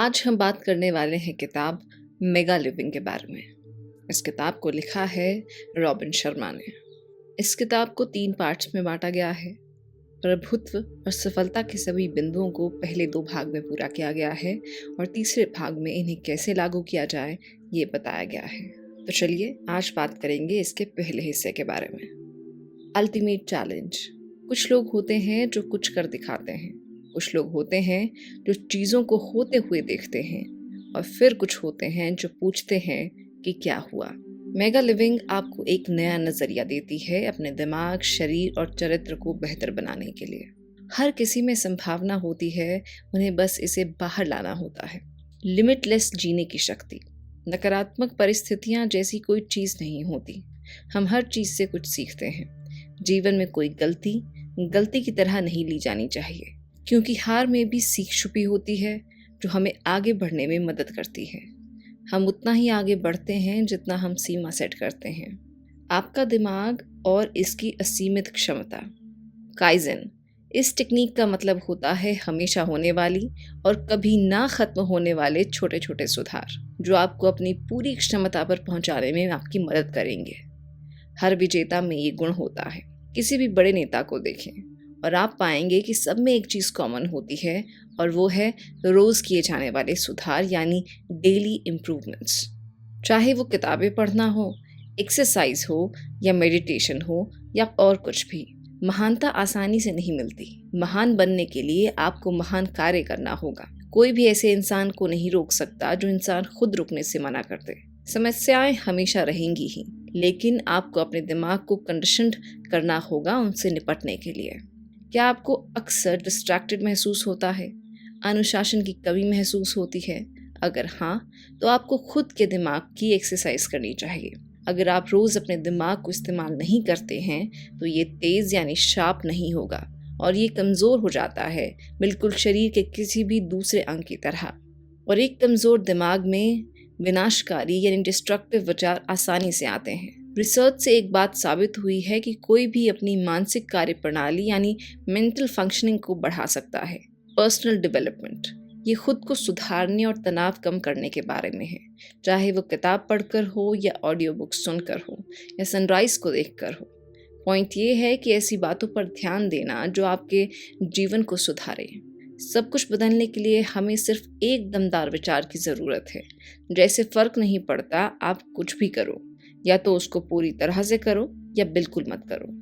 आज हम बात करने वाले हैं किताब मेगा लिविंग के बारे में। इस किताब को लिखा है रॉबिन शर्मा ने। इस किताब को 3 पार्ट्स में बांटा गया है। प्रभुत्व और सफलता के सभी बिंदुओं को पहले 2 भाग में पूरा किया गया है और तीसरे भाग में इन्हें कैसे लागू किया जाए ये बताया गया है। तो चलिए आज बात करेंगे इसके पहले हिस्से के बारे में। Ultimate challenge. कुछ लोग होते हैं जो कुछ कर दिखाते हैं, कुछ लोग होते हैं जो चीज़ों को होते हुए देखते हैं और फिर कुछ होते हैं जो पूछते हैं कि क्या हुआ। मेगा लिविंग आपको एक नया नज़रिया देती है अपने दिमाग, शरीर और चरित्र को बेहतर बनाने के लिए। हर किसी में संभावना होती है, उन्हें बस इसे बाहर लाना होता है। लिमिटलेस जीने की शक्ति। नकारात्मक परिस्थितियाँ जैसी कोई चीज़ नहीं होती। हम हर चीज़ से कुछ सीखते हैं। जीवन में कोई गलती की तरह नहीं ली जानी चाहिए, क्योंकि हार में भी सीख छुपी होती है जो हमें आगे बढ़ने में मदद करती है। हम उतना ही आगे बढ़ते हैं जितना हम सीमा सेट करते हैं। आपका दिमाग और इसकी असीमित क्षमता। काइज़न। इस टेक्निक का मतलब होता है हमेशा होने वाली और कभी ना खत्म होने वाले छोटे छोटे सुधार जो आपको अपनी पूरी क्षमता पर पहुंचाने में आपकी मदद करेंगे। हर विजेता में ये गुण होता है। किसी भी बड़े नेता को देखें और आप पाएंगे कि सब में एक चीज़ कॉमन होती है और वो है रोज़ किए जाने वाले सुधार, यानी डेली इम्प्रूवमेंट्स। चाहे वो किताबें पढ़ना हो, एक्सरसाइज हो या मेडिटेशन हो या और कुछ भी। महानता आसानी से नहीं मिलती। महान बनने के लिए आपको महान कार्य करना होगा। कोई भी ऐसे इंसान को नहीं रोक सकता जो इंसान खुद रुकने से मना कर दे। समस्याएं हमेशा रहेंगी ही, लेकिन आपको अपने दिमाग को कंडीशन्ड करना होगा उनसे निपटने के लिए। क्या आपको अक्सर डिस्ट्रैक्टेड महसूस होता है? अनुशासन की कमी महसूस होती है? अगर हाँ, तो आपको खुद के दिमाग की एक्सरसाइज करनी चाहिए। अगर आप रोज़ अपने दिमाग को इस्तेमाल नहीं करते हैं तो ये तेज़ यानी शार्प नहीं होगा और ये कमज़ोर हो जाता है, बिल्कुल शरीर के किसी भी दूसरे अंग की तरह। और एक कमज़ोर दिमाग में विनाशकारी यानी डिस्ट्रक्टिव विचार आसानी से आते हैं। रिसर्च से एक बात साबित हुई है कि कोई भी अपनी मानसिक कार्य प्रणाली यानी मेंटल फंक्शनिंग को बढ़ा सकता है। Personal development. ये खुद को सुधारने और तनाव कम करने के बारे में है, चाहे वो किताब पढ़कर हो या ऑडियो बुक सुनकर हो या सनराइज को देखकर हो। पॉइंट ये है कि ऐसी बातों पर ध्यान देना जो आपके जीवन को सुधारे। सब कुछ बदलने के लिए हमें सिर्फ एक दमदार विचार की ज़रूरत है। जैसे फ़र्क नहीं पड़ता आप कुछ भी करो, या तो उसको पूरी तरह से करो या बिल्कुल मत करो।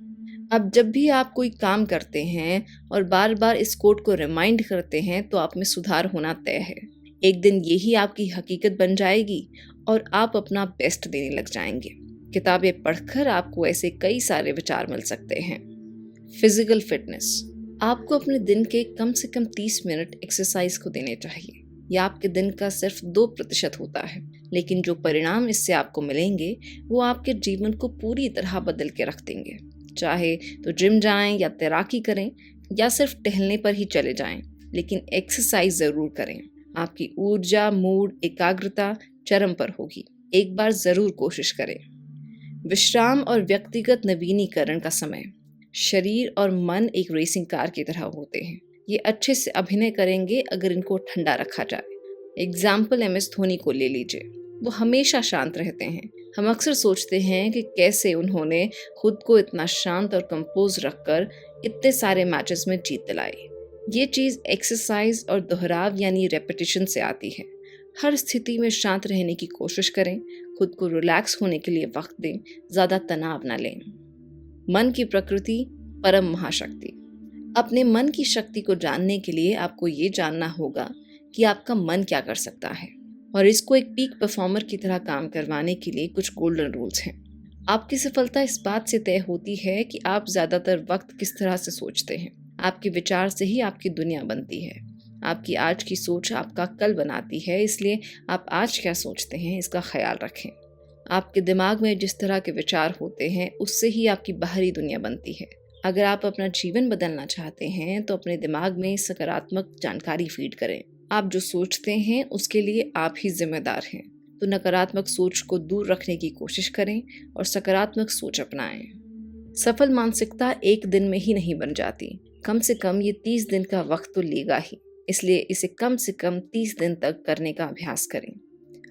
अब जब भी आप कोई काम करते हैं और बार बार इस कोट को रिमाइंड करते हैं तो आप में सुधार होना तय है। एक दिन यही आपकी हकीकत बन जाएगी और आप अपना बेस्ट देने लग जाएंगे। किताबें पढ़कर आपको ऐसे कई सारे विचार मिल सकते हैं। Physical fitness. आपको अपने दिन के कम से कम 30 मिनट एक्सरसाइज को देने चाहिए। यह आपके दिन का सिर्फ 2% होता है, लेकिन जो परिणाम इससे आपको मिलेंगे वो आपके जीवन को पूरी तरह बदल के रख देंगे। चाहे तो जिम जाएं या तैराकी करें या सिर्फ टहलने पर ही चले जाएं, लेकिन एक्सरसाइज ज़रूर करें। आपकी ऊर्जा, मूड, एकाग्रता चरम पर होगी। एक बार ज़रूर कोशिश करें। विश्राम और व्यक्तिगत नवीनीकरण का समय। शरीर और मन एक रेसिंग कार की तरह होते हैं। ये अच्छे से अभिनय करेंगे अगर इनको ठंडा रखा जाए। एग्जाम्पल MS धोनी को ले लीजिए। वो हमेशा शांत रहते हैं। हम अक्सर सोचते हैं कि कैसे उन्होंने खुद को इतना शांत और कंपोज रखकर इतने सारे मैचेस में जीत दिलाई। ये चीज़ एक्सरसाइज और दोहराव यानी रेपिटेशन से आती है। हर स्थिति में शांत रहने की कोशिश करें। खुद को रिलैक्स होने के लिए वक्त दें। ज़्यादा तनाव न लें। मन की प्रकृति परम महाशक्ति। अपने मन की शक्ति को जानने के लिए आपको ये जानना होगा कि आपका मन क्या कर सकता है, और इसको एक पीक परफॉर्मर की तरह काम करवाने के लिए कुछ गोल्डन रूल्स हैं। आपकी सफलता इस बात से तय होती है कि आप ज़्यादातर वक्त किस तरह से सोचते हैं। आपके विचार से ही आपकी दुनिया बनती है। आपकी आज की सोच आपका कल बनाती है, इसलिए आप आज क्या सोचते हैं इसका ख्याल रखें। आपके दिमाग में जिस तरह के विचार होते हैं उससे ही आपकी बाहरी दुनिया बनती है। अगर आप अपना जीवन बदलना चाहते हैं तो अपने दिमाग में सकारात्मक जानकारी फीड करें। आप जो सोचते हैं उसके लिए आप ही जिम्मेदार हैं। तो नकारात्मक सोच को दूर रखने की कोशिश करें और सकारात्मक सोच अपनाएं। सफल मानसिकता एक दिन में ही नहीं बन जाती। कम से कम ये 30 दिन का वक्त तो लेगा ही। इसलिए इसे कम से कम 30 दिन तक करने का अभ्यास करें।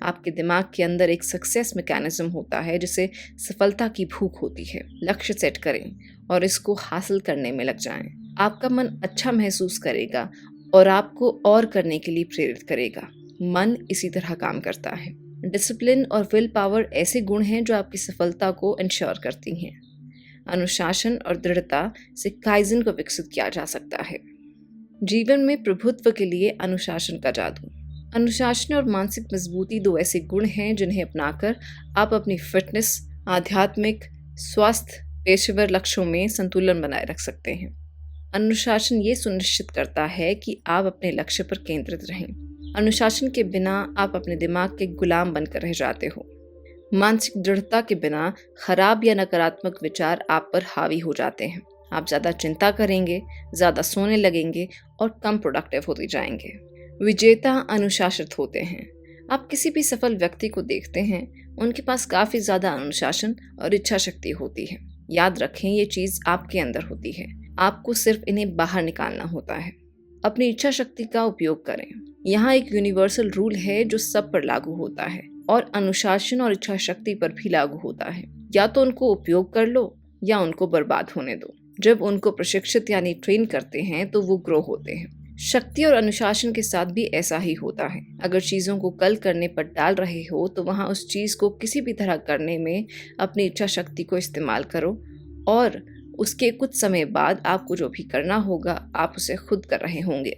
आपके दिमाग के अंदर एक सक्सेस मैकेनिज्म होता है जिसे सफलता की भूख होती है। लक्ष्य सेट करें और इसको हासिल करने में लग जाएं। आपका मन अच्छा महसूस करेगा और आपको और करने के लिए प्रेरित करेगा। मन इसी तरह काम करता है। डिसिप्लिन और विल पावर ऐसे गुण हैं जो आपकी सफलता को इंश्योर करती हैं। अनुशासन और दृढ़ता से काइजन को विकसित किया जा सकता है। जीवन में प्रभुत्व के लिए अनुशासन का जादू। अनुशासन और मानसिक मजबूती दो ऐसे गुण हैं जिन्हें अपनाकर आप अपनी फिटनेस, आध्यात्मिक, स्वास्थ्य, पेशेवर लक्ष्यों में संतुलन बनाए रख सकते हैं। अनुशासन ये सुनिश्चित करता है कि आप अपने लक्ष्य पर केंद्रित रहें। अनुशासन के बिना आप अपने दिमाग के गुलाम बनकर रह जाते हो। मानसिक दृढ़ता के बिना खराब या नकारात्मक विचार आप पर हावी हो जाते हैं। आप ज़्यादा चिंता करेंगे, ज़्यादा सोने लगेंगे और कम प्रोडक्टिव होते जाएंगे। विजेता अनुशासित होते हैं। आप किसी भी सफल व्यक्ति को देखते हैं, उनके पास काफ़ी ज़्यादा अनुशासन और इच्छा शक्ति होती है। याद रखें, ये चीज़ आपके अंदर होती है, आपको सिर्फ इन्हें बाहर निकालना होता है। अपनी इच्छा शक्ति का उपयोग करें। यहाँ एक यूनिवर्सल रूल है जो सब पर लागू होता है और अनुशासन और इच्छा शक्ति पर भी लागू होता है। या तो उनको उपयोग कर लो या उनको बर्बाद होने दो। जब उनको प्रशिक्षित यानी ट्रेन करते हैं तो वो ग्रो होते हैं। शक्ति और अनुशासन के साथ भी ऐसा ही होता है। अगर चीज़ों को कल करने पर डाल रहे हो तो वहाँ उस चीज़ को किसी भी तरह करने में अपनी इच्छा शक्ति को इस्तेमाल करो और उसके कुछ समय बाद आपको जो भी करना होगा आप उसे खुद कर रहे होंगे।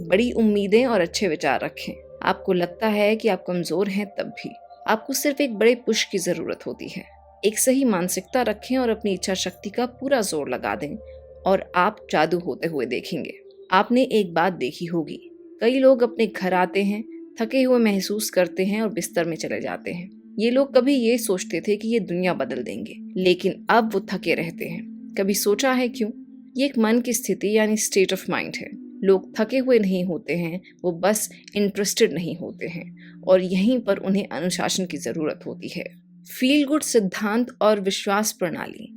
बड़ी उम्मीदें और अच्छे विचार रखें। आपको लगता है कि आप कमज़ोर हैं, तब भी आपको सिर्फ एक बड़े पुश की ज़रूरत होती है। एक सही मानसिकता रखें और अपनी इच्छा शक्ति का पूरा जोर लगा दें और आप जादू होते हुए देखेंगे। आपने एक बात देखी होगी, कई लोग अपने घर आते हैं, थके हुए महसूस करते हैं और बिस्तर में चले जाते हैं। ये लोग कभी ये सोचते थे कि ये दुनिया बदल देंगे, लेकिन अब वो थके रहते हैं। कभी सोचा है क्यों? ये एक मन की स्थिति यानी स्टेट ऑफ माइंड है। लोग थके हुए नहीं होते हैं, वो बस इंटरेस्टेड नहीं होते हैं और यहीं पर उन्हें अनुशासन की ज़रूरत होती है। फील गुड सिद्धांत और विश्वास प्रणाली।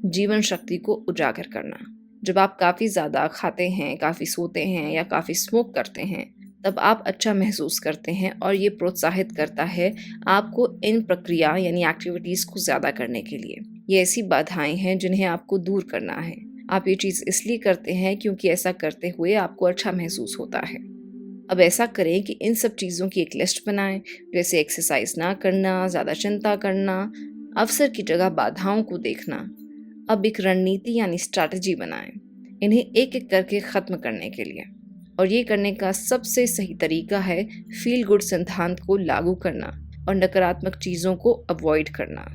जीवन शक्ति को उजागर करना। जब आप काफ़ी ज़्यादा खाते हैं, काफ़ी सोते हैं या काफ़ी स्मोक करते हैं, तब आप अच्छा महसूस करते हैं और ये प्रोत्साहित करता है आपको इन प्रक्रिया यानी एक्टिविटीज़ को ज़्यादा करने के लिए। ये ऐसी बाधाएं हैं जिन्हें आपको दूर करना है। आप ये चीज़ इसलिए करते हैं क्योंकि ऐसा करते हुए आपको अच्छा महसूस होता है। अब ऐसा करें कि इन सब चीज़ों की एक लिस्ट बनाएं, जैसे एक्सरसाइज ना करना, ज़्यादा चिंता करना, अवसर की जगह बाधाओं को देखना। अब एक रणनीति यानी स्ट्रैटेजी बनाएं, इन्हें एक एक करके ख़त्म करने के लिए। और ये करने का सबसे सही तरीका है फील गुड सिद्धांत को लागू करना और नकारात्मक चीज़ों को अवॉइड करना।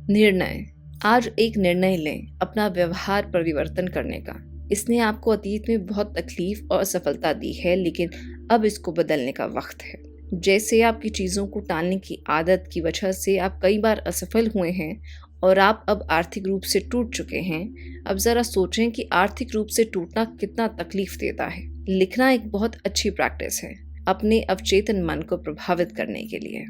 निर्णय। आज एक निर्णय लें अपना व्यवहार परिवर्तन करने का। इसने आपको अतीत में बहुत तकलीफ और असफलता दी है, लेकिन अब इसको बदलने का वक्त है। जैसे आपकी चीज़ों को टालने की आदत की वजह से आप कई बार असफल हुए हैं और आप अब आर्थिक रूप से टूट चुके हैं, अब ज़रा सोचें कि आर्थिक रूप से टूटना कितना तकलीफ देता है। लिखना एक बहुत अच्छी प्रैक्टिस है अपने अवचेतन मन को प्रभावित करने के लिए।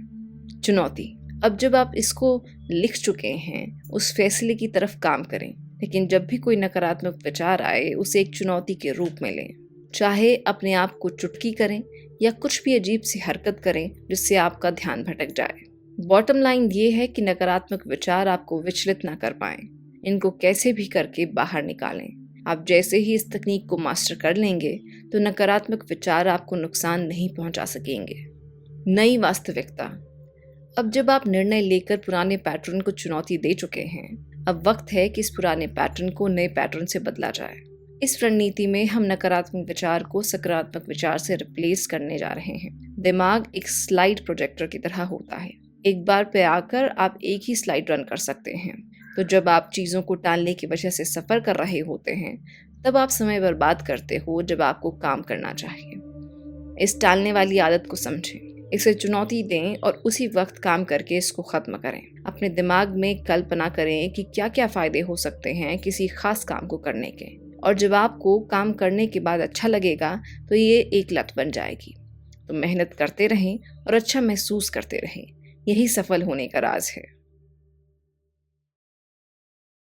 चुनौती। अब जब आप इसको लिख चुके हैं, उस फैसले की तरफ काम करें, लेकिन जब भी कोई नकारात्मक विचार आए उसे एक चुनौती के रूप में लें। चाहे अपने आप को चुटकी करें या कुछ भी अजीब सी हरकत करें जिससे आपका ध्यान भटक जाए। बॉटम लाइन ये है कि नकारात्मक विचार आपको विचलित ना कर पाएं। इनको कैसे भी करके बाहर निकालें। आप जैसे ही इस तकनीक को मास्टर कर लेंगे तो नकारात्मक विचार आपको नुकसान नहीं पहुंचा सकेंगे। नई वास्तविकता। अब जब आप निर्णय लेकर पुराने पैटर्न को चुनौती दे चुके हैं, अब वक्त है कि इस पुराने पैटर्न को नए पैटर्न से बदला जाए। इस रणनीति में हम नकारात्मक विचार को सकारात्मक विचार से रिप्लेस करने जा रहे हैं। दिमाग एक स्लाइड प्रोजेक्टर की तरह होता है। एक बार पे आकर आप एक ही स्लाइड रन कर सकते हैं। तो जब आप चीज़ों को टालने की वजह से सफ़र कर रहे होते हैं, तब आप समय बर्बाद करते हो जब आपको काम करना चाहिए। इस टालने वाली आदत को समझें, इसे चुनौती दें और उसी वक्त काम करके इसको ख़त्म करें। अपने दिमाग में कल्पना करें कि क्या क्या फ़ायदे हो सकते हैं किसी खास काम को करने के, और जब आपको काम करने के बाद अच्छा लगेगा तो ये एक लत बन जाएगी। तो मेहनत करते रहें और अच्छा महसूस करते रहें। यही सफल होने का राज है।